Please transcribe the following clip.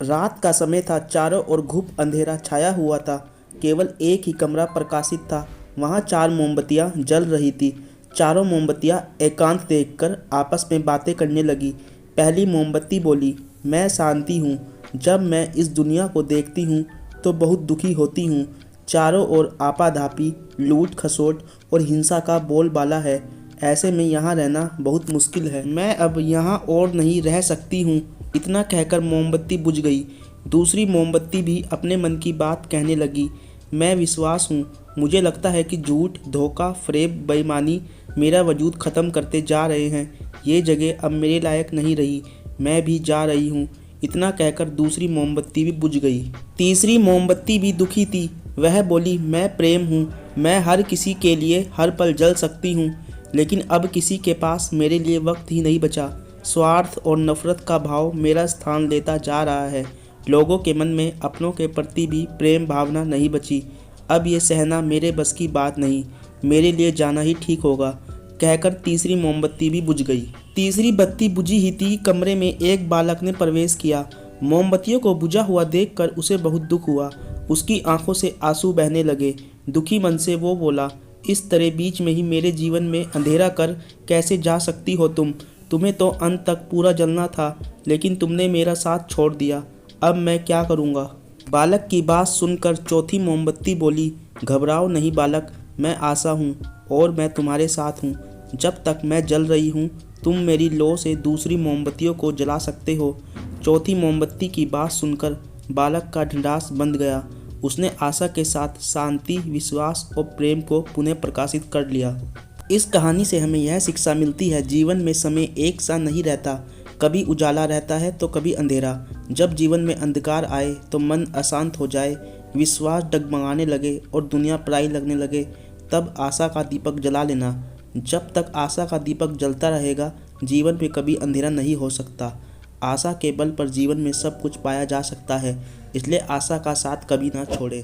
रात का समय था। चारों ओर घुप अंधेरा छाया हुआ था। केवल एक ही कमरा प्रकाशित था। वहाँ 4 मोमबत्तियाँ जल रही थी। चारों मोमबत्तियाँ एकांत देखकर आपस में बातें करने लगी। पहली मोमबत्ती बोली, मैं शांति हूँ। जब मैं इस दुनिया को देखती हूँ तो बहुत दुखी होती हूँ। चारों ओर आपाधापी, लूट खसोट और हिंसा का बोलबाला है। ऐसे में यहाँ रहना बहुत मुश्किल है। मैं अब यहाँ और नहीं रह सकती हूँ। इतना कहकर मोमबत्ती बुझ गई। दूसरी मोमबत्ती भी अपने मन की बात कहने लगी। मैं विश्वास हूँ। मुझे लगता है कि झूठ, धोखा, फरेब, बेईमानी मेरा वजूद ख़त्म करते जा रहे हैं। ये जगह अब मेरे लायक नहीं रही। मैं भी जा रही हूँ। इतना कहकर दूसरी मोमबत्ती भी बुझ गई। तीसरी मोमबत्ती भी दुखी थी। वह बोली, मैं प्रेम हूँ। मैं हर किसी के लिए हर पल जल सकती हूँ, लेकिन अब किसी के पास मेरे लिए वक्त ही नहीं बचा। स्वार्थ और नफरत का भाव मेरा स्थान लेता जा रहा है। लोगों के मन में अपनों के प्रति भी प्रेम भावना नहीं बची। अब ये सहना मेरे बस की बात नहीं। मेरे लिए जाना ही ठीक होगा, कहकर तीसरी मोमबत्ती भी बुझ गई। तीसरी बत्ती बुझी ही थी, कमरे में एक बालक ने प्रवेश किया। मोमबत्तियों को बुझा हुआ देखकर उसे बहुत दुख हुआ। उसकी आंखों से आंसू बहने लगे। दुखी मन से वो बोला, इस तरह बीच में ही मेरे जीवन में अंधेरा कर कैसे जा सकती हो तुम? तुम्हें तो अंत तक पूरा जलना था, लेकिन तुमने मेरा साथ छोड़ दिया। अब मैं क्या करूँगा? बालक की बात सुनकर चौथी मोमबत्ती बोली, घबराओ नहीं बालक, मैं आशा हूँ और मैं तुम्हारे साथ हूँ। जब तक मैं जल रही हूँ, तुम मेरी लौ से दूसरी मोमबत्तियों को जला सकते हो। चौथी मोमबत्ती की बात सुनकर बालक का ढिंढास बंध गया। उसने आशा के साथ शांति, विश्वास और प्रेम को पुनः प्रकाशित कर लिया। इस कहानी से हमें यह शिक्षा मिलती है, जीवन में समय एक सा नहीं रहता। कभी उजाला रहता है तो कभी अंधेरा। जब जीवन में अंधकार आए तो मन अशांत हो जाए, विश्वास डगमगाने लगे और दुनिया पराई लगने लगे, तब आशा का दीपक जला लेना। जब तक आशा का दीपक जलता रहेगा, जीवन में कभी अंधेरा नहीं हो सकता। आशा के बल पर जीवन में सब कुछ पाया जा सकता है, इसलिए आशा का साथ कभी ना छोड़ें।